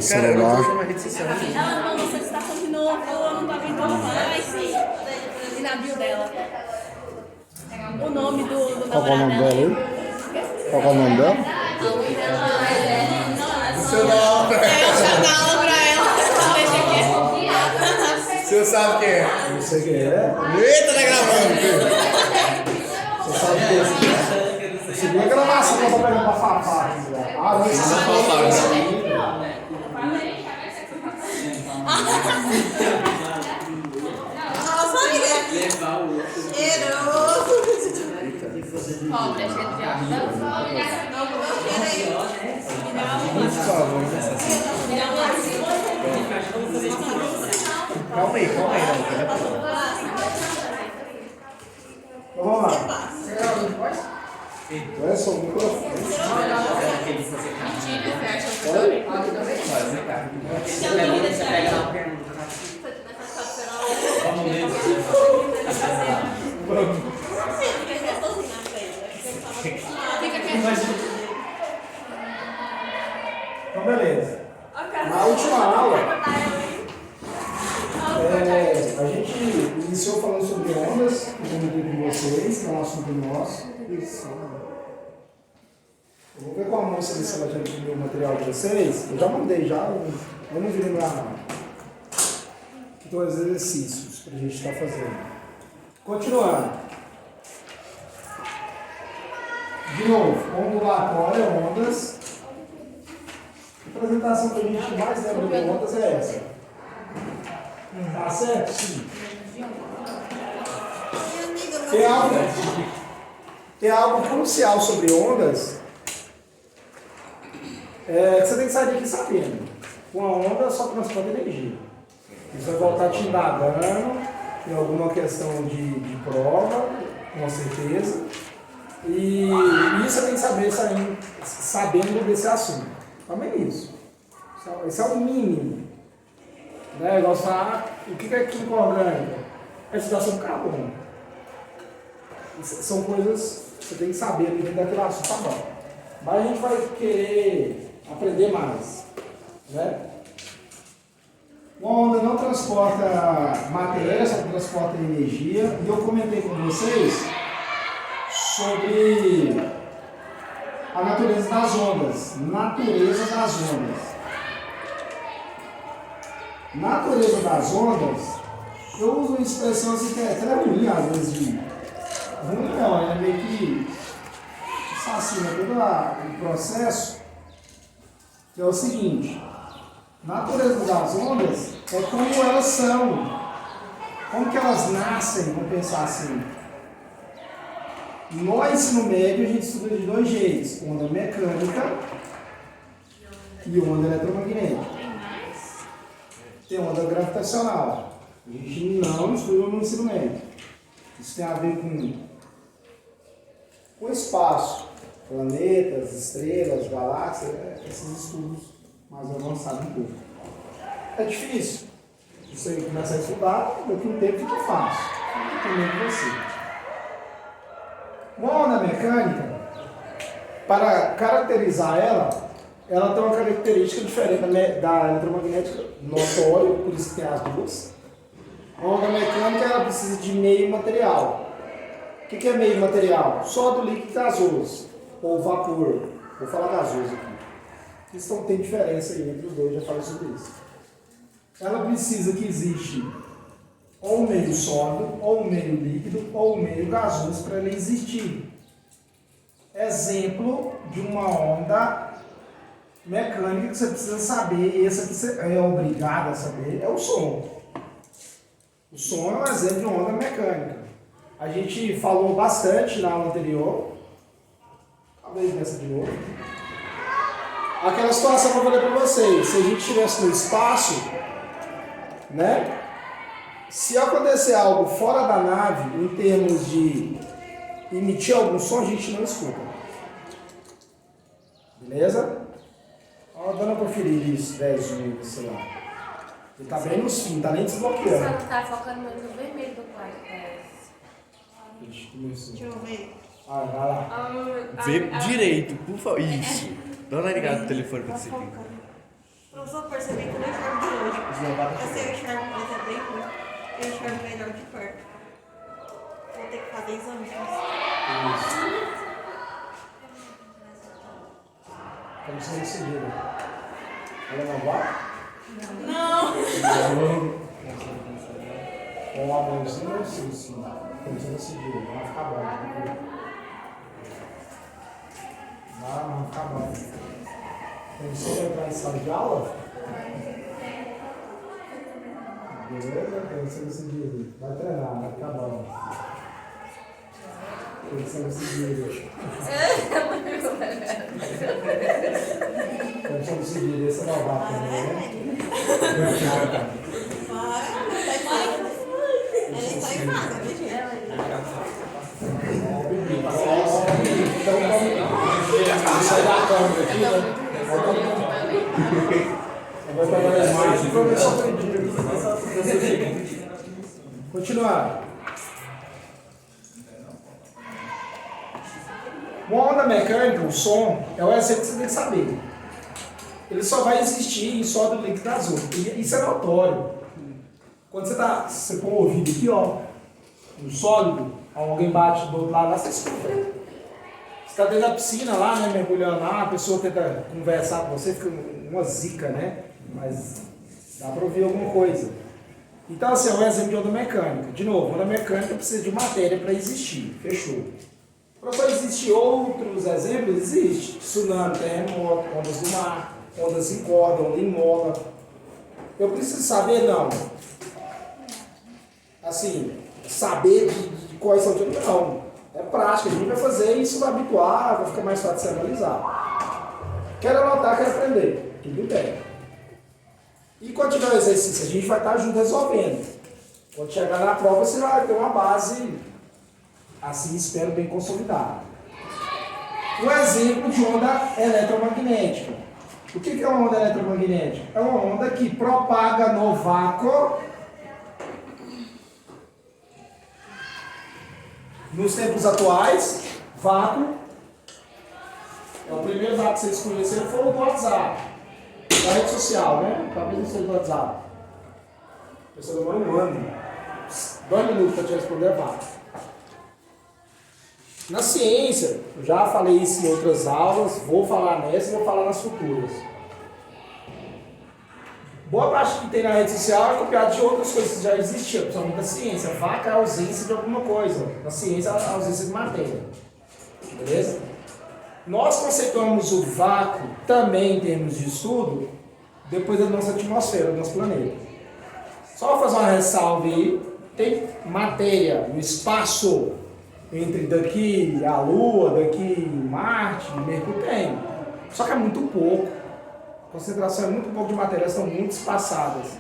no celular. Ela não lançou estação de novo, ela não tá aguentando mais. E na bio dela. O nome do Qual é o nome namorado dela dela. aí? Qual é o nome dela? O nome dela é. Seu nome. Eu dá aula pra ela. Deixa aqui. O senhor sabe quem é? Não sei quem é. Eita, tá gravando. Você sabe quem é? Segunda gravação que eu tô pegando pra Fafá. Ah, não, isso não Nossa, amiga. Cheiroso. Ó, preenchendo de água. Não, cheira aí. Calma aí, não. Vamos lá. É só o microfone. Então, beleza. Na última aula, a gente iniciou falando sobre ondas, eu comentei com vocês, no assunto nosso. Isso. Eu vou ver com a moça ver se ela já imprimiu o material de vocês. Eu já mandei já, eu não vi lembrar não. Então, os exercícios que a gente está fazendo. Continuando. De novo, ondulatória, ondas. A apresentação que a gente mais lembra de ondas é essa. Tá certo? Sim. Tem algo crucial sobre ondas que você tem que sair daqui sabendo. Uma onda só transporta energia. Isso vai voltar te indagando em alguma questão de prova, com certeza. E isso você tem que saber sabendo desse assunto. Também isso. Esse é o mínimo. Né? Igual você falar, o que é química orgânica? É estudar sobre carbono. São coisas que você tem que saber dentro daquele assunto, tá bom. Mas a gente vai querer aprender mais. Né? Uma onda não transporta matéria, só transporta energia. E eu comentei com vocês sobre a natureza das ondas. Natureza das ondas. Natureza das ondas, eu uso uma expressão assim que é até ruim, às vezes, de ruim não, é meio que assassina todo o processo, que é o seguinte: natureza das ondas é como elas são, como que elas nascem, vamos pensar assim. No ensino médio a gente estuda de dois jeitos: onda mecânica e onda eletromagnética. Tem onda gravitacional. A gente não estuda no ensino médio. Isso tem a ver com o espaço, planetas, estrelas, galáxias, esses estudos mais avançados um pouco. É difícil. Você começa a estudar, daqui a um tempo fica fácil. Também com você. Uma onda mecânica, para caracterizar ela tem uma característica diferente da eletromagnética, notório, por isso que tem as duas. A onda mecânica ela precisa de meio material. O que é meio material? Sólido, líquido, gasoso, ou vapor. Vou falar gasoso aqui. Então tem diferença aí entre os dois, já falei sobre isso. Ela precisa que existe ou um meio sólido, ou um meio líquido, ou um meio gasoso para ela existir. Exemplo de uma onda mecânica que você precisa saber, e essa que você é obrigado a saber, é o som. O som é um exemplo de uma onda mecânica. A gente falou bastante na aula anterior, talvez nessa de novo, aquela situação que eu falei para vocês: se a gente estivesse no espaço, né? Se acontecer algo fora da nave, em termos de emitir algum som, a gente não escuta. Beleza? Ó, dando pra conferir isso, 10 minutos, sei lá. Ele tá bem nos fins, tá nem desbloqueando. Só tá focando no vermelho do quarto. Deixa eu ver. Ah, vai lá. Vê direito, por favor. Isso. Dá uma ligada no telefone pra você ver. Professor, percebi que eu não enxergo de longe. Assim eu enxergo mais é bem ruim. Eu enxergo melhor de perto. Vou ter que fazer exame. Como se não seguir. Ela não vai? Não. Com a mãozinha, sim. Como se não seguir. Vai ficar bom. Vai ficar bom. Quando você entrar em sala de aula, beleza? Quando você não seguir, vai treinar, vai ficar bom. Quando você não seguir. Quando você não seguir, esse não vai também, né? Ele está em casa, né, gente? Então, vamos sair da câmera aqui, né? Vai pegar as mais e professor continuar. Uma onda mecânica, o som, é o exemplo que você tem que saber. Ele só vai existir em sólido, líquido, gasoso. Isso é notório. Quando você põe o ouvido aqui, ó, no sólido, alguém bate do outro lado lá, você escuta. Você está dentro da piscina lá, né, mergulhando lá, a pessoa tenta conversar com você, fica uma zica, né? Mas dá para ouvir alguma coisa. Então, assim, é um exemplo de onda mecânica. De novo, onda mecânica precisa de matéria para existir. Fechou. Professor, existem outros exemplos? Existe. Tsunami, terremoto, ondas do mar, ondas em corda, onda em mola. Eu preciso saber, não. Assim, saber de quais são os tipos, não. É prática, a gente vai fazer isso, vai habituar, vai ficar mais fácil de se analisar. Quero anotar, quero aprender. Tudo bem. E quando tiver o exercício, a gente vai estar junto resolvendo. Quando chegar na prova, você vai ter uma base, assim, espero, bem consolidada. Um exemplo de onda eletromagnética. O que é uma onda eletromagnética? É uma onda que propaga no vácuo. Nos tempos atuais, vácuo. É o primeiro vácuo que vocês conheceram foi o do WhatsApp. Da rede social, né? Talvez não seja do WhatsApp. A pessoa demora um ano. 2 minutos para te responder a vácuo. Na ciência, eu já falei isso em outras aulas, vou falar nessa e vou falar nas futuras. Boa parte que tem na rede social é copiada de outras coisas que já existiam, principalmente da ciência. Vácuo é a ausência de alguma coisa. Na ciência, é a ausência de matéria. Beleza? Nós conceituamos o vácuo também em termos de estudo depois da nossa atmosfera, do nosso planeta. Só fazer uma ressalva aí, tem matéria no espaço entre daqui a Lua, daqui Marte, Mercúrio, tem. Só que é muito pouco. A concentração é muito pouco de matéria, elas estão muito espaçadas.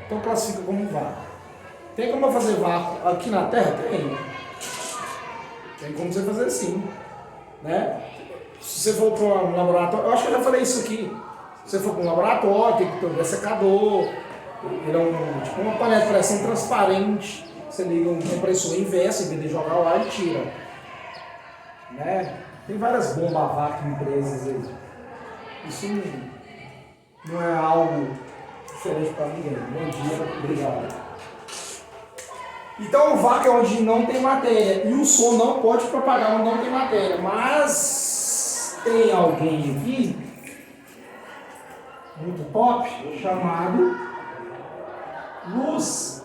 Então classifica como vácuo. Tem como eu fazer vácuo aqui na Terra? Tem. Tem como você fazer sim. Né? Se você for para um laboratório, eu acho que eu já falei isso aqui. Se você for para um laboratório, tem que ter um dessecador, ele é tipo uma panela de pressão transparente. Você liga um compressor inverso, em vez de jogar o ar, ele tira. Né? Tem várias bombas a vácuo em empresas aí. Isso não é algo diferente para ninguém. Bom dia, obrigado. Então o vácuo é onde não tem matéria. E o som não pode propagar onde não tem matéria. Mas tem alguém aqui, muito top, chamado luz.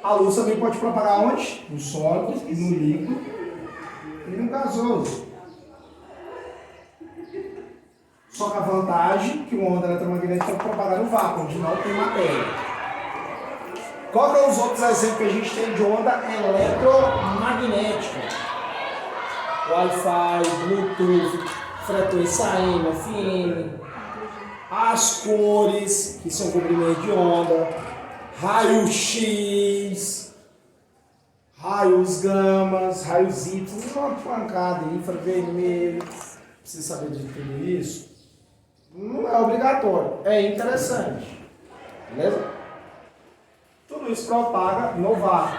A luz também pode propagar onde? No sólido, no líquido e no gasoso. Só que a vantagem é que uma onda eletromagnética pode propagar no vácuo, onde não tem matéria. Qual que são os outros exemplos que a gente tem de onda eletromagnética? Wi-Fi, Bluetooth, frequência AM, FM, as cores, que são comprimento de onda, raio-x, raios gamas, raios Y, uma pancada, infravermelho. Precisa saber de tudo isso? Não é obrigatório, é interessante. Beleza? Tudo isso propaga no vácuo.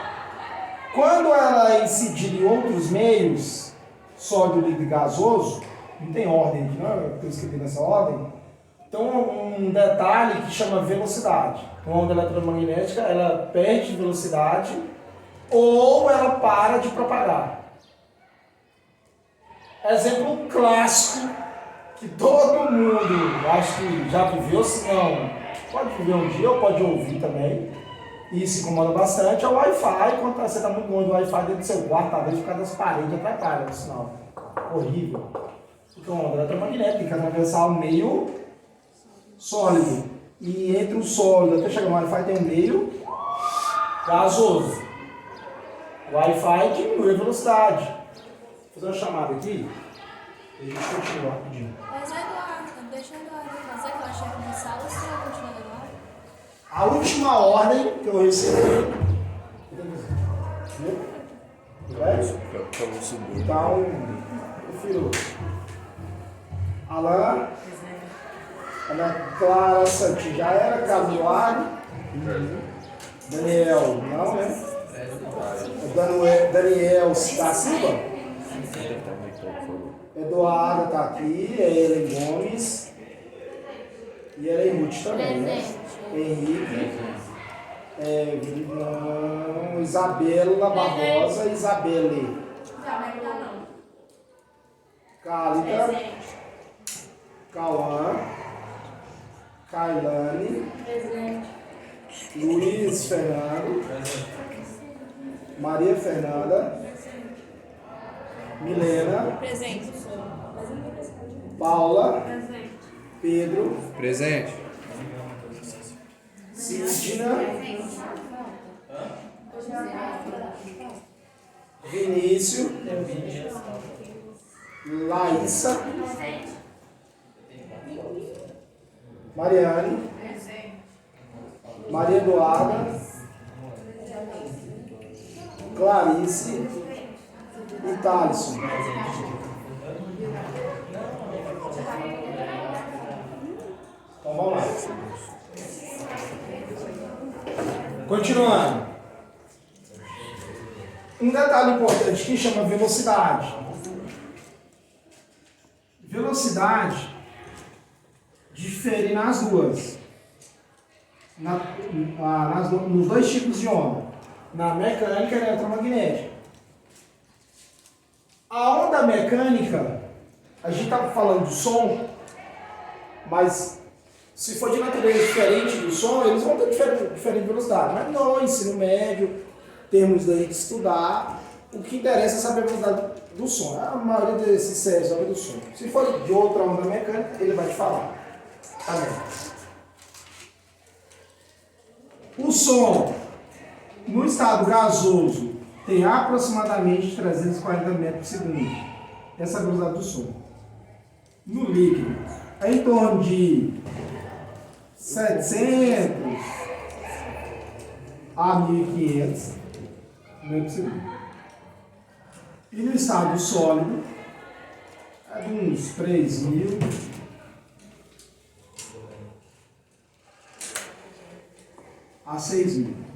Quando ela incidir em outros meios, sólido, líquido e gasoso, Não tem ordem aqui, não é? Eu escrevi nessa ordem. Então, um detalhe que chama velocidade. Uma onda eletromagnética, ela perde velocidade ou ela para de propagar. Exemplo clássico que todo mundo, acho que já viveu, se não, pode viver um dia ou pode ouvir também, e se incomoda bastante, é o Wi-Fi. Quando você está muito longe do Wi-Fi dentro do seu quarto, talvez por causa das paredes atrapalha o sinal. Horrível. Porque uma onda eletromagnética tem que atravessar o meio sólido. E entre o sólido até chegar no Wi-Fi tem um meio gasoso. O Wi-Fi diminui a velocidade. Vou fazer uma chamada aqui e a gente continua rapidinho. Mas Eduardo, deixa o Eduardo fazer, que eu achei que começava ou você vai continuar agora? A última ordem que eu recebi. Então, prefiro Alain, Ana Clara Santi já era, Camuari, Daniel, não, né? Daniel da Silva, Eduardo está aqui, Ellen Gomes e Ellen Ruth também, né? Henrique, Isabela Barbosa, Isabelle, Cálida, Cauã, Kailane, Luiz Fernando, Maria Fernanda, Milena, Presente. Paula, Pedro, Presente. Cristina, Vinícius, Laísa, Mariane, Maria Eduarda, Clarice e Thaleson. Então vamos lá. Continuando. Um detalhe importante que chama velocidade. Velocidade difere nas duas. Nos dois tipos de onda. Na mecânica e na eletromagnética. A onda mecânica, a gente está falando de som, mas se for de natureza diferente do som, eles vão ter diferente velocidade. Mas no ensino médio, temos daí que estudar, o que interessa é saber a velocidade do som. A maioria desses séries sabe do som. Se for de outra onda mecânica, ele vai te falar. Tá bem. O som, no estado gasoso, tem aproximadamente 340 metros por segundo. Essa é a velocidade do som. No líquido, é em torno de 700 a 1500 metros por segundo. E no estado sólido, é de uns 3000 a 6000.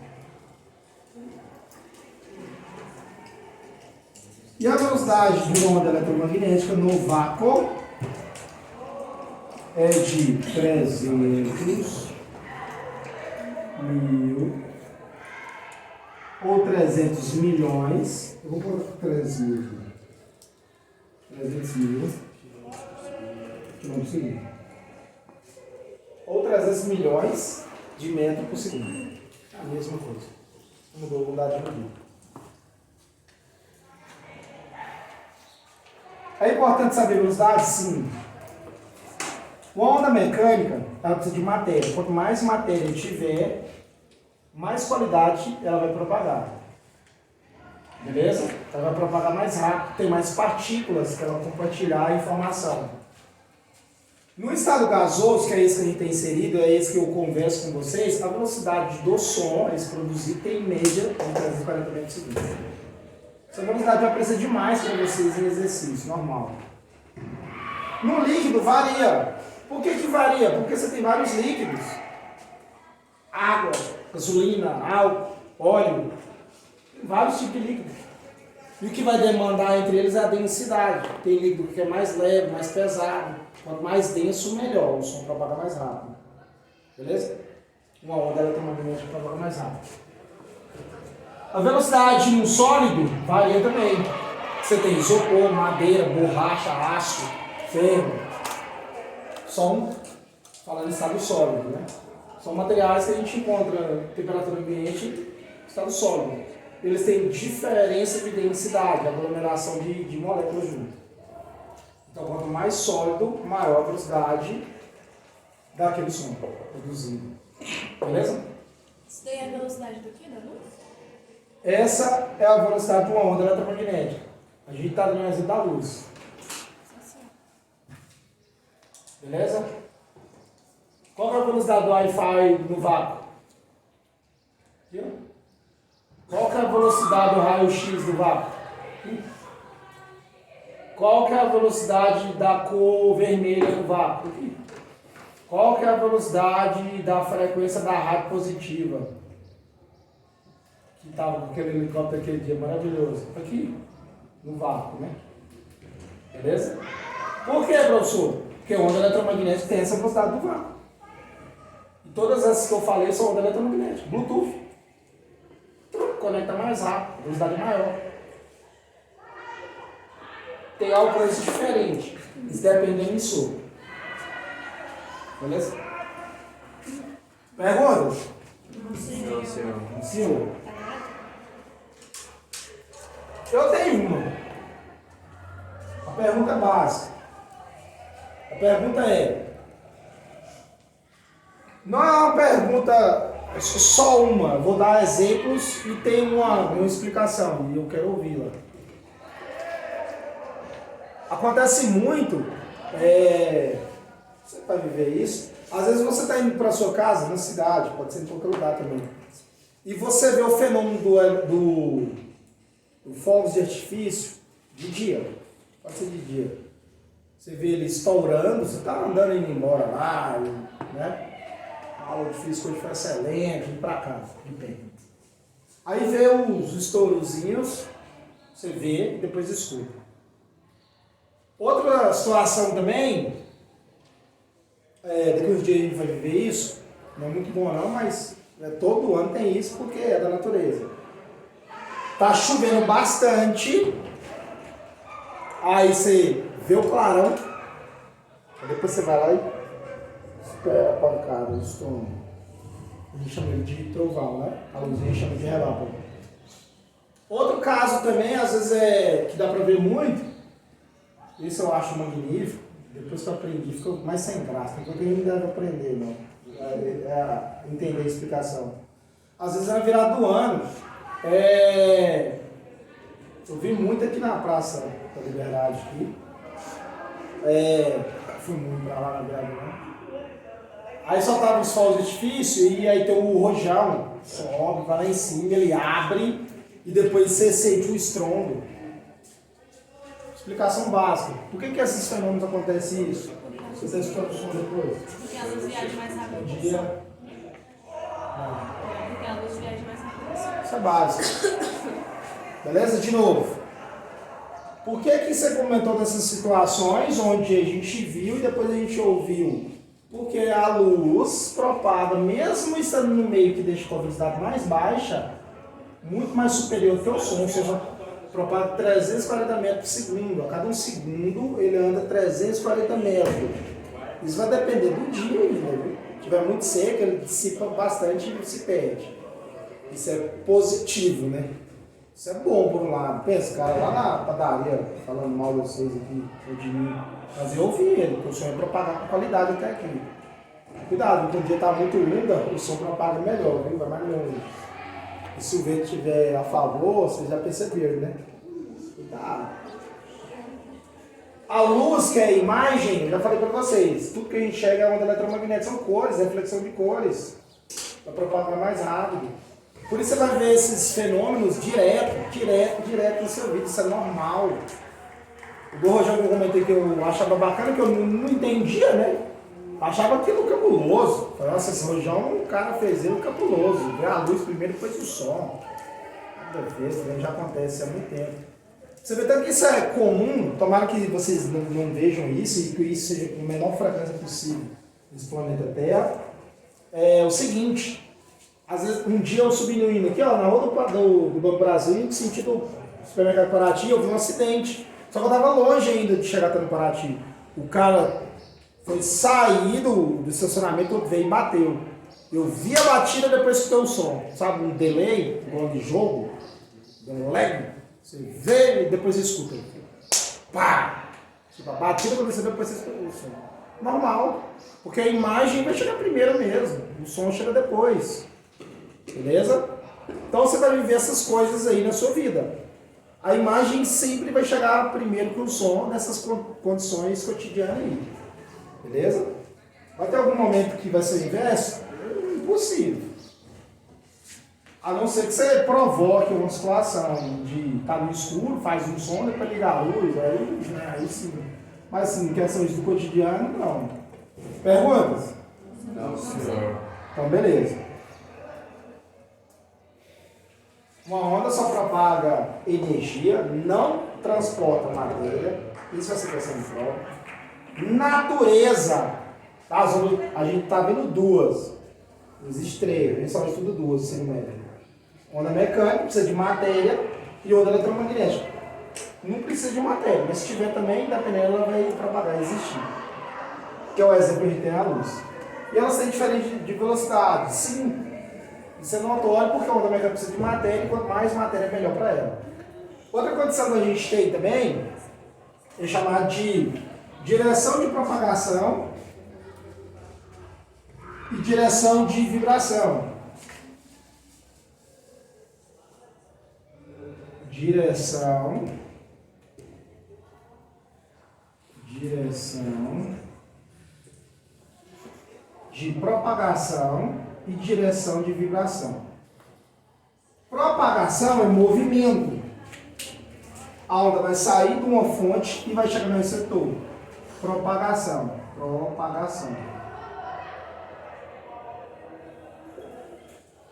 E a velocidade de uma onda eletromagnética no vácuo é de 300 mil ou 300 milhões. Eu vou pôr 300 mil. 300 mil quilômetros por segundo. Ou 300 milhões de metros por segundo. É a mesma coisa. Mudou a unidade de medida. É importante saber a velocidade? Sim. Uma onda mecânica, ela precisa de matéria. Quanto mais matéria tiver, mais qualidade ela vai propagar. Beleza? Ela vai propagar mais rápido, tem mais partículas que ela vai compartilhar a informação. No estado gasoso, que é esse que a gente tem inserido, é esse que eu converso com vocês, a velocidade do som, esse produzido, tem em média de 340 metros por segundo. Essa velocidade vai aparecer demais para vocês em exercício, normal. No líquido varia. Por que varia? Porque você tem vários líquidos. Água, gasolina, álcool, óleo. Tem vários tipos de líquidos. E o que vai demandar entre eles é a densidade. Tem líquido que é mais leve, mais pesado. Quanto mais denso, melhor. O som propaga mais rápido. Beleza? Uma onda eletromagnética propaga mais rápido. A velocidade de um sólido varia também. Você tem isopor, madeira, borracha, aço, ferro. Som, falando em estado sólido, né? São materiais que a gente encontra em temperatura ambiente em estado sólido. Eles têm diferença de densidade, aglomeração de moléculas junto. Então, quanto mais sólido, maior a velocidade daquele som produzido. Beleza? Isso daí é a velocidade do quê? Da luz? Essa é a velocidade de uma onda eletromagnética. A gente está dando um exemplo da luz. Beleza? Qual é a velocidade do Wi-Fi no vácuo? Aqui, ó. Qual que é a velocidade do raio-x do vácuo? Qual que é a velocidade da cor vermelha do vácuo? Qual que é a velocidade da frequência da rádio positiva? Que estava com aquele helicóptero aquele dia maravilhoso. Aqui, no vácuo, né? Beleza? Por que, professor? Porque a onda eletromagnética tem essa velocidade do vácuo. E todas essas que eu falei são onda eletromagnética. Bluetooth. Conecta mais rápido, velocidade maior. Tem alcance diferente. Isso depende do emissor. Beleza? Perguntas? Não, Senhor. Eu tenho uma. A pergunta básica. A pergunta é... Não é uma pergunta só uma. Vou dar exemplos e tem uma explicação. E eu quero ouvi-la. Acontece muito... Você vai viver isso. Às vezes você está indo para sua casa, na cidade, pode ser em qualquer lugar também. E você vê o fenômeno do fogos de artifício de dia. Pode ser de dia. Você vê ele estourando, você está andando indo embora lá, né? A aula de física hoje foi excelente, indo para casa, de pé. Aí vê os estourozinhos, você vê e depois escuta. Outra situação também, daqui uns dias a gente vai viver isso, não é muito bom não, mas todo ano tem isso porque é da natureza. Tá chovendo bastante, aí você vê o clarão, aí depois você vai lá e espera a pancada, o estrondo. A gente chama ele de trovão, né? A luzinha chama de relâmpago. Outro caso também, às vezes que dá pra ver muito, isso eu acho magnífico, depois que eu aprendi ficou mais sem graça, porque ninguém deve aprender, não. Entender a explicação. Às vezes na virada do ano, eu vi muito aqui na Praça da Liberdade, aqui. Fui muito pra lá na virada do ano. Aí soltava os fogos de artifício e aí tem o rojão, sobe, vai lá em cima, ele abre e depois você sente o estrondo. Explicação básica. Por que esses fenômenos acontecem isso? Você está explicando depois? Porque a luz viaja mais rápido. Dia. Porque a luz viaja mais rápido. Isso é básico. Beleza? De novo. Por que você comentou dessas situações onde a gente viu e depois a gente ouviu? Porque a luz propaga, mesmo estando no meio que deixa com a velocidade mais baixa, muito mais superior que o som, ou seja, propaga 340 metros por segundo. A cada um segundo ele anda 340 metros. Isso vai depender do dia ainda, viu? Se tiver muito seco, ele dissipa bastante e se perde. Isso é positivo, né? Isso é bom por um lado. Pensa, cara, lá na padaria, falando mal de vocês aqui, ou de mim, mas eu ouvi ele, porque o som é propagar com qualidade até aqui. Cuidado, quando o dia está muito úmido, o som propaga melhor, viu? Vai mais longe. E se o vento estiver a favor, vocês já perceberam, né? Cuidado. A luz, que é a imagem, eu já falei para vocês, tudo que a gente enxerga é onda eletromagnética, são cores, reflexão de cores. Vai propagar mais rápido. Por isso você vai ver esses fenômenos direto no seu vídeo, isso é normal. O do Rojão que eu comentei que eu achava bacana, que eu não entendia, né? Achava aquilo cabuloso. Falei, nossa, esse Rojão, o cara fez ele cabuloso. Vê a luz primeiro, depois o som. Nada a ver, isso já acontece há muito tempo. Você vê tanto que isso é comum, tomara que vocês não vejam isso e que isso seja com a menor frequência possível nesse planeta Terra. É o seguinte, às vezes, um dia eu subi no hino aqui, ó, na rua do Banco Brasil, no sentido supermercado Paraty, eu vi um acidente. Só que eu estava longe ainda de chegar até no Paraty. O cara foi sair do estacionamento, veio e bateu. Eu vi a batida depois que deu o som. Sabe, um delay, igual de jogo, um lag. Você vê e depois escuta. Pá! Tipo, a batida aconteceu depois você escuta o som. Normal. Porque a imagem vai chegar primeiro mesmo. O som chega depois. Beleza? Então você vai viver essas coisas aí na sua vida. A imagem sempre vai chegar primeiro que o som nessas condições cotidianas aí. Beleza? Vai ter algum momento que vai ser o inverso? Impossível. A não ser que você provoque uma situação de estar no escuro, faz um som, depois ligar a luz, aí sim. Mas assim, questões do cotidiano, não. Perguntas? Não, senhor. Então, beleza. Uma onda só propaga energia, não transporta matéria. Isso vai ser questão de prova. Natureza. Tá? A gente está vendo duas. Não existe três, a gente só estuda duas, assim, no médio. Onda mecânica, precisa de matéria, e onda eletromagnética. Não precisa de matéria, mas se tiver também, dependendo, ela vai propagar, existir. Que é o exemplo que a gente tem a luz. E elas têm diferente de velocidade, sim. Isso é notório porque a onda mecânica precisa de matéria, e quanto mais matéria, melhor para ela. Outra condição que a gente tem também é chamada de direção de propagação e direção de vibração. Direção de propagação e direção de vibração. Propagação é movimento. A onda vai sair de uma fonte e vai chegar no receptor. Propagação.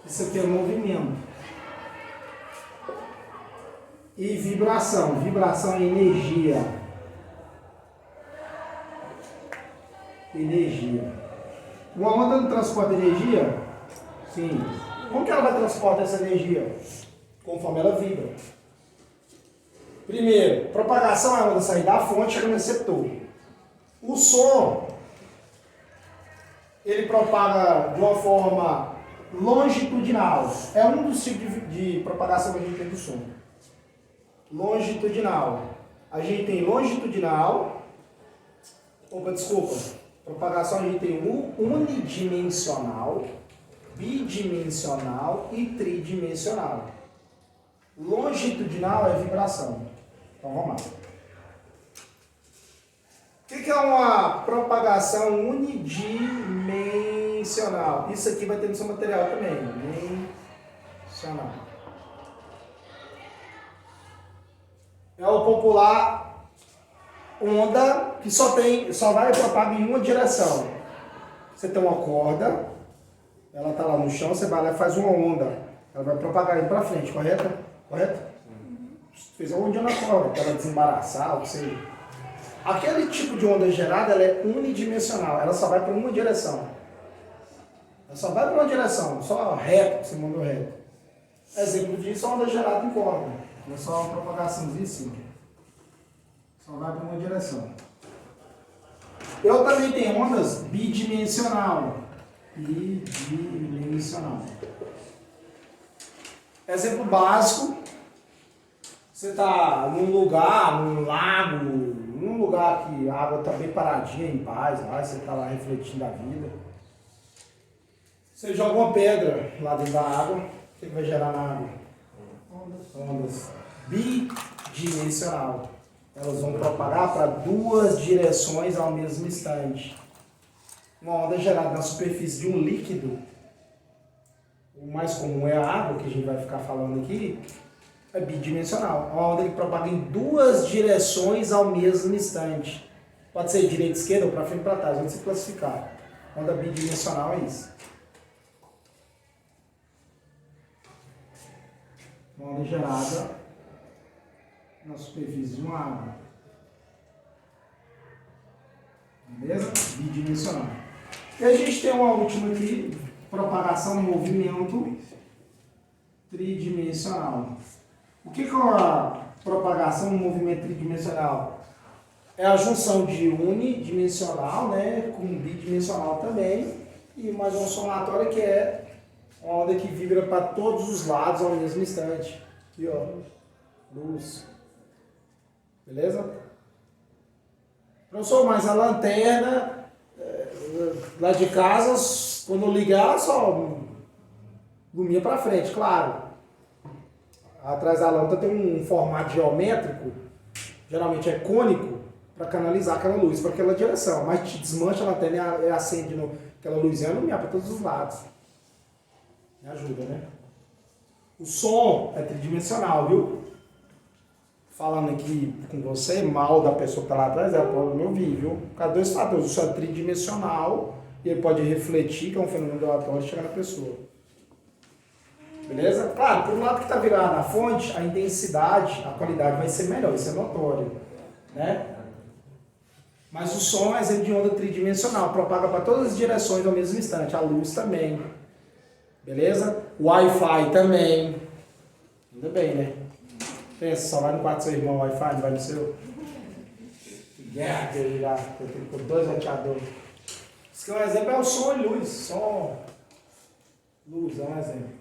Isso aqui é movimento. E vibração. Vibração é energia. Uma onda não transporta energia? Sim. Como que ela vai transportar essa energia? Conforme ela vibra. Primeiro, propagação é a onda sair da fonte e chegar no receptor. O som, ele propaga de uma forma longitudinal. É um dos tipos de propagação que a gente tem do som. Longitudinal. A gente tem longitudinal. Propagação a gente tem unidimensional, bidimensional e tridimensional. Longitudinal é vibração. Então vamos lá. O que é uma propagação unidimensional? Isso aqui vai ter no seu material também. Dimensional. É o popular onda que só vai propagar em uma direção. Você tem uma corda, ela está lá no chão, você vai lá e faz uma onda. Ela vai propagar indo para frente, correto? Correto? Fez uma onda na corda, para ela desembaraçar, ou seja. Aquele tipo de onda gerada, ela é unidimensional, ela só vai para uma direção. Ela só vai para uma direção, só reto, você mandou reto. Exemplo disso é onda gerada em corda. É só uma propagaçãozinha assim. Só vai para uma direção. Eu também tenho ondas bidimensional. Bidimensional. Exemplo básico. Você está num lugar, num lago, num lugar que a água está bem paradinha, em paz, lá, você está lá refletindo a vida. Você joga uma pedra lá dentro da água, o que vai gerar na água? Ondas bidimensional. Elas vão propagar para duas direções ao mesmo instante. Uma onda gerada na superfície de um líquido, o mais comum é a água, que a gente vai ficar falando aqui, é bidimensional. Uma onda que propaga em duas direções ao mesmo instante. Pode ser direita, esquerda ou para frente e para trás, onde se classificar. Onda bidimensional é isso. Uma onda gerada na superfície de uma água. Beleza? Bidimensional. E a gente tem uma última aqui, propagação no movimento tridimensional. O que é a propagação no movimento tridimensional? É a junção de unidimensional, né, com bidimensional também, e mais uma somatória que é uma onda que vibra para todos os lados ao mesmo instante. Aqui, ó, luz. Beleza? Professor, mas a lanterna lá de casa, quando eu ligar, só ilumina para frente, claro. Atrás da lâmpada tem um formato geométrico, geralmente é cônico, para canalizar aquela luz para aquela direção. Mas te desmancha a lanterna e acende aquela luzinha, ilumina para todos os lados. Me ajuda, né? O som é tridimensional, viu? Falando aqui com você, mal da pessoa que está lá atrás, ela pode me ouvir, viu? Por causa de dois fatores. O som é tridimensional e ele pode refletir, que é um fenômeno aleatório, e chegar na pessoa. Beleza? Claro, por um lado que está virado na fonte, a intensidade, a qualidade vai ser melhor, isso é notório. Né? Mas o som é exemplo de onda tridimensional, propaga para todas as direções ao mesmo instante. A luz também. Beleza? O Wi-Fi também. Ainda bem, né? Pensa, só vai no quarto do seu irmão o Wi-Fi, não vai no seu. Que guerra que ele já tem com 2 roteadores. Isso que é um exemplo, é o som e luz. Som, luz, é um exemplo.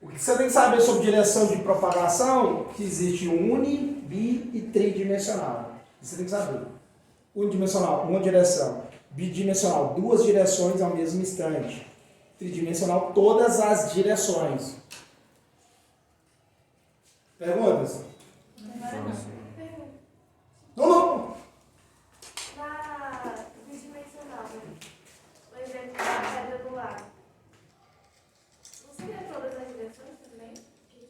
O que você tem que saber sobre direção de propagação? Que existe uni, bi e tridimensional. Você tem que saber. Unidimensional, uma direção. Bidimensional, 2 direções ao mesmo instante. Tridimensional, todas as direções. Perguntas? Não. Na bidimensional, por exemplo, na pedra do lado. Não seria todas as direções também?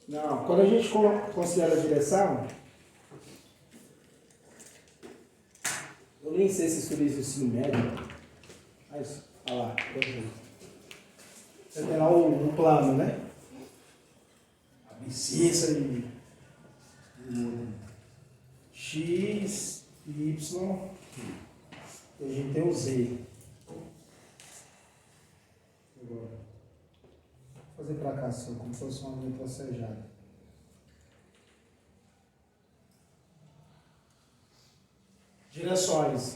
Não, quando a gente considera a direção, eu nem sei se estudei isso no ensino médio, mas, olha lá, você tem lá o plano, né? Abscissa de X, Y, e a gente tem o Z. Agora, vou fazer para cá assim, como se fosse uma linha tracejada. Direções.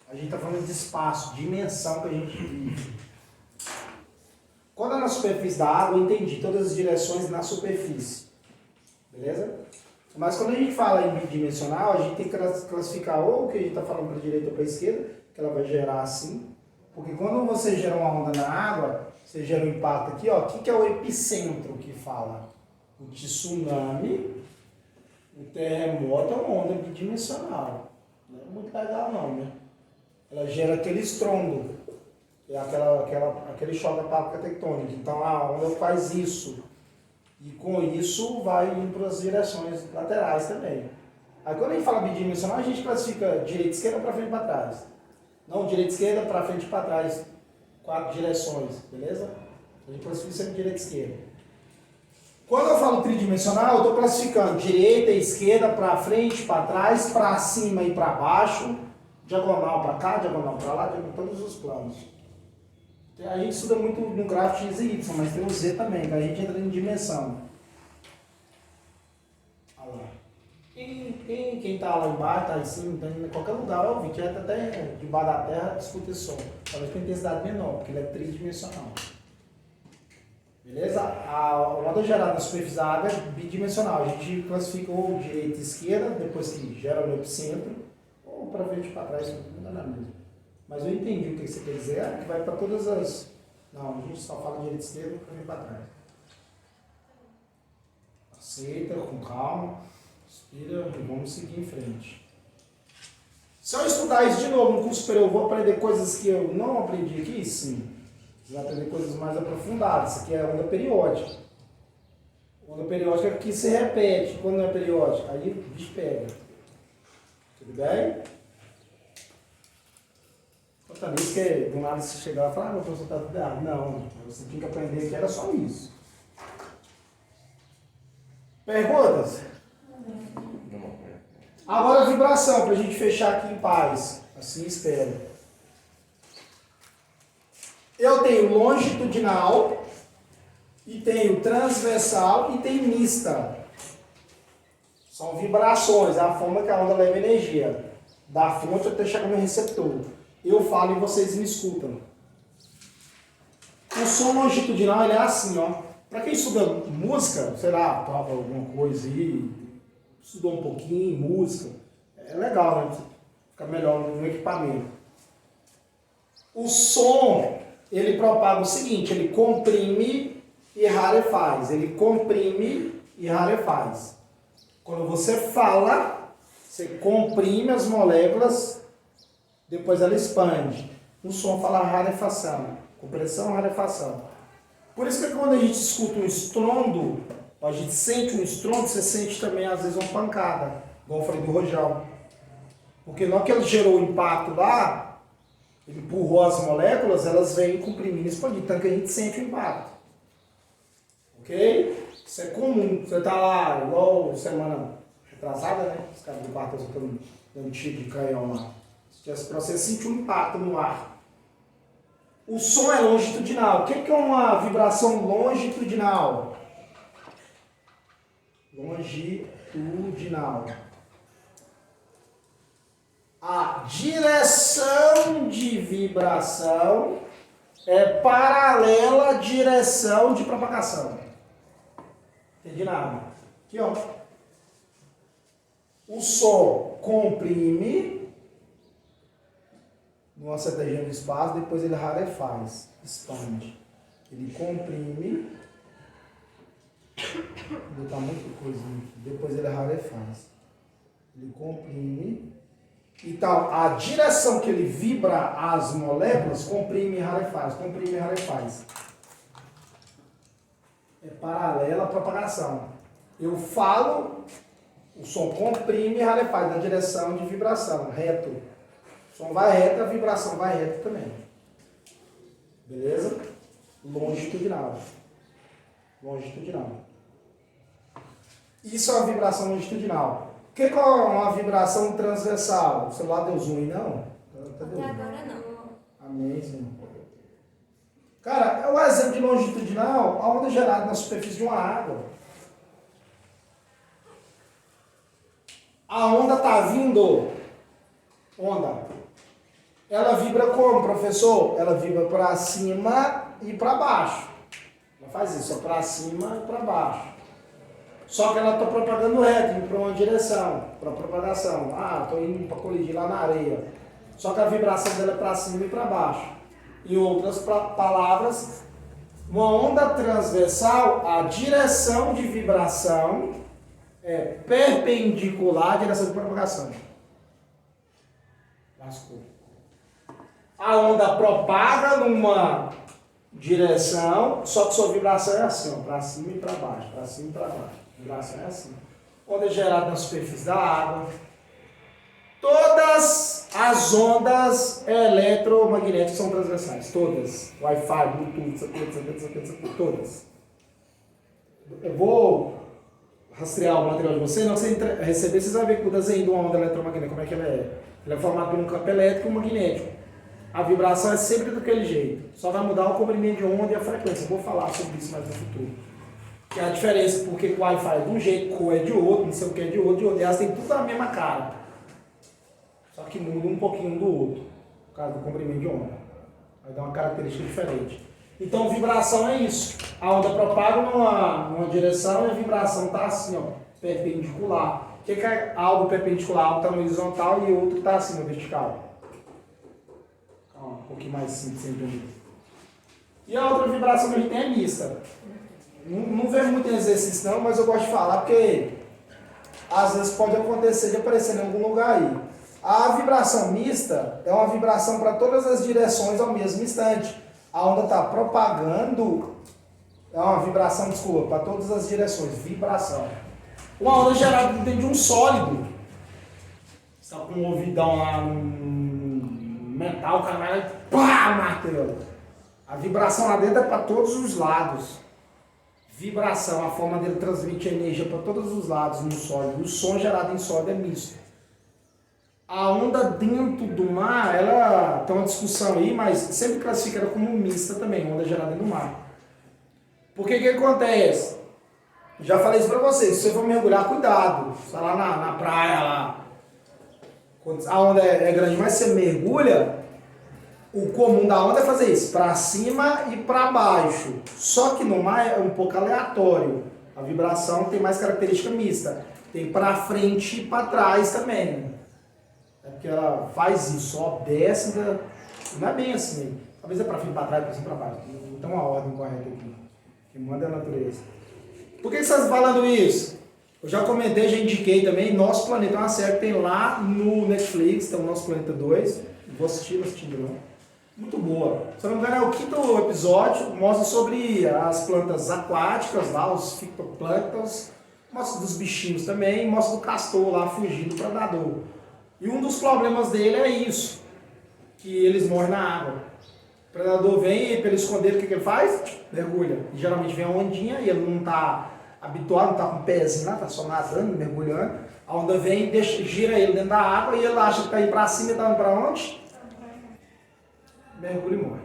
A gente está falando de espaço, dimensão que a gente vive. Quando é na superfície da água, eu entendi todas as direções na superfície. Beleza? Mas quando a gente fala em bidimensional, a gente tem que classificar ou o que a gente está falando para a direita ou para a esquerda, que ela vai gerar assim. Porque quando você gera uma onda na água, você gera um impacto aqui, ó. O que é o epicentro que fala? O tsunami, o terremoto é uma onda bidimensional. Não é muito legal não, né? Ela gera aquele estrondo. É aquele choque da placa tectônica. Então a onda faz isso. E com isso vai indo para as direções laterais também. Aí quando a gente fala bidimensional, a gente classifica direita e esquerda para frente e para trás. Não, direita e esquerda para frente e para trás. 4 direções, beleza? A gente classifica sempre direita e esquerda. Quando eu falo tridimensional, eu estou classificando direita e esquerda para frente, para trás, para cima e para baixo, diagonal para cá, diagonal para lá, diagonal todos os planos. A gente estuda muito no gráfico X e Y, mas tem o Z também, que a gente entra em dimensão. Olha lá. Quem está lá embaixo, está em cima, em qualquer lugar vai ouvir, que até debaixo da terra escuta esse som. Talvez com intensidade menor, porque ele é tridimensional. Beleza? A onda gerada na superfície da água é bidimensional. A gente classifica ou direita e esquerda, depois que gera no epicentro, ou para frente e para trás, não dá nada mesmo. Mas eu entendi o que você quer dizer, é que vai para todas as... Não, a gente só fala direita e esquerda para frente e para trás. Aceita, com calma, respira e vamos seguir em frente. Se eu estudar isso de novo no curso superior, eu vou aprender coisas que eu não aprendi aqui? Sim. Você vai aprender coisas mais aprofundadas. Isso aqui é onda periódica. Onda periódica é que se repete. Quando não é periódica, aí o bicho pega. Tudo bem? Outra vez que do nada você chegar e falar, meu professor está tudo errado. Não, você tinha que aprender que era só isso. Perguntas? Agora a vibração, para a gente fechar aqui em paz. Assim espero. Eu tenho longitudinal, e tenho transversal e tenho mista. São vibrações, é a forma que a onda leva energia. Da fonte até chegar no receptor. Eu falo e vocês me escutam. O som longitudinal ele é assim, ó. Para quem estuda música, sei lá, toca alguma coisa aí, estudou um pouquinho, música, é legal, né? Fica melhor no equipamento. O som, ele propaga o seguinte, ele comprime e rarefaz. Ele comprime e rarefaz. Quando você fala, você comprime as moléculas, depois ela expande. O som fala rarefação. Compressão, rarefação. Por isso que quando a gente escuta um estrondo, a gente sente um estrondo, você sente também às vezes uma pancada, igual eu falei do rojão. Porque na hora que ele gerou o impacto lá, ele empurrou as moléculas, elas vêm comprimindo e expandindo, então que a gente sente o impacto. Ok? Isso é comum. Você tá lá, igual semana retrasada, né? Os caras do quarto estão dando tiro de canhão lá. Você sentiu um impacto no ar. O som é longitudinal. O que é uma vibração longitudinal? Longitudinal. A direção de vibração é paralela à direção de propagação. Entendi nada. Aqui, ó. O som comprime numa certa região do espaço, depois ele rarefaz, expande. Ele comprime, vou botar muita coisa aqui, depois ele rarefaz. Ele comprime, e tal, a direção que ele vibra as moléculas, comprime e rarefaz, comprime e rarefaz. É paralela à propagação. Eu falo, o som comprime e rarefaz na direção de vibração, reto. O som vai reto, a vibração vai reto também. Beleza? Longitudinal. Longitudinal. Isso é uma vibração longitudinal. O que é uma vibração transversal? O celular deu zoom aí, não? Até agora não. Amém, Senhor. Cara, é um exemplo de longitudinal, a onda gerada na superfície de uma água. A onda está vindo. Onda. Ela vibra como, professor? Ela vibra para cima e para baixo. Ela faz isso, para cima e para baixo. Só que ela está propagando reto, indo para uma direção, para propagação. Ah, estou indo para colidir lá na areia. Só que a vibração dela é para cima e para baixo. Em outras palavras, uma onda transversal, a direção de vibração é perpendicular à direção de propagação. Lascou. A onda propaga numa direção, só que sua vibração é assim, para cima e para baixo, para cima e para baixo. A vibração é assim. Onda gerada na superfície da água. Todas as ondas eletromagnéticas são transversais, todas. Wi-Fi, Bluetooth, todas. Eu vou rastrear o material de você, não você receber, vocês vão ver que o desenho de uma onda eletromagnética, como é que ela é. Ela é formada por um campo elétrico e um magnético. A vibração é sempre daquele jeito. Só vai mudar o comprimento de onda e a frequência. Eu vou falar sobre isso mais no futuro. Que é a diferença, porque o Wi-Fi é de um jeito, cor é de outro, não sei o que é de outro. E elas têm tudo a mesma cara. Só que muda um pouquinho do outro. Por causa do comprimento de onda. Vai dar uma característica diferente. Então, vibração é isso. A onda propaga numa direção e a vibração está assim, ó, perpendicular. O que é algo perpendicular? Algo está no horizontal e outro está assim, no vertical. Um pouquinho mais simples, sem dúvida. E a outra vibração que a gente tem é mista. Não vejo muito em exercício não, mas eu gosto de falar porque às vezes pode acontecer de aparecer em algum lugar aí. A vibração mista é uma vibração para todas as direções ao mesmo instante. A onda está propagando, é uma vibração, desculpa, para todas as direções, vibração. Uma onda gerada dentro de um sólido. Você está com um ouvidão lá metal, o cara vai lá e pá, martelo. A vibração lá dentro é para todos os lados. vibração, a forma dele transmitir energia para todos os lados no sólido. O som gerado em sólido é misto. A onda dentro do mar, ela tem uma discussão aí, mas sempre classifica ela como mista também, onda gerada no mar. Por que acontece? Já falei isso pra vocês, se você for mergulhar, cuidado. Você tá lá na praia, lá. Quando a onda é grande, mas você mergulha, o comum da onda é fazer isso, pra cima e pra baixo. Só que no mar é um pouco aleatório. A vibração tem mais característica mista. Tem pra frente e pra trás também. É porque ela faz isso, ó, desce, não é bem assim. Talvez é pra frente, pra trás, pra cima, pra baixo. Não tem uma ordem correta aqui. Quem manda é a natureza. Por que você está falando isso? Eu já comentei, já indiquei também, Nosso Planeta é uma série que tem lá no Netflix, tem o Nosso Planeta 2. Vou assistir, não assisti não. Muito boa. Se eu não me engano, é o 5º episódio, mostra sobre as plantas aquáticas lá, os fitoplânctons, mostra dos bichinhos também, mostra do castor lá fugindo do predador. E um dos problemas dele é isso, que eles morrem na água. O predador vem e para ele esconder, o que ele faz? Mergulha. E geralmente vem uma ondinha e ele não está habituado, não está com o pezinho lá, está só nadando, mergulhando. A onda vem e gira ele dentro da água e ele acha que está indo para cima e está indo para onde? Mergulha e morre.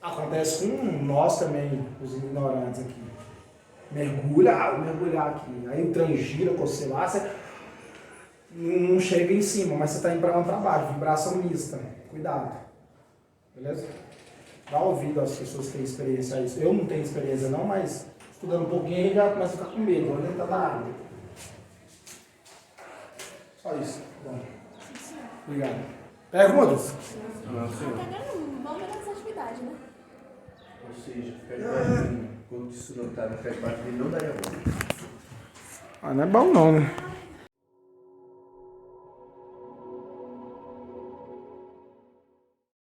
Acontece com nós também, os ignorantes aqui. Mergulha, vou mergulhar aqui. Aí o trem gira com você lá, você não chega em cima, mas você está indo para baixo, vibração mista. Cuidado. Beleza? Dá ouvido às pessoas que têm experiência a isso. Eu não tenho experiência não, mas estudando um pouquinho aí já começa a ficar com medo. Vou dentro da água. Só isso. Bom. Obrigado. Perguntas? Não, senhor. Vamos ver as atividades, né? Ou seja, ficar debaixo quando isso não está na parte dele, não daria bom. Ah, não é bom não, né?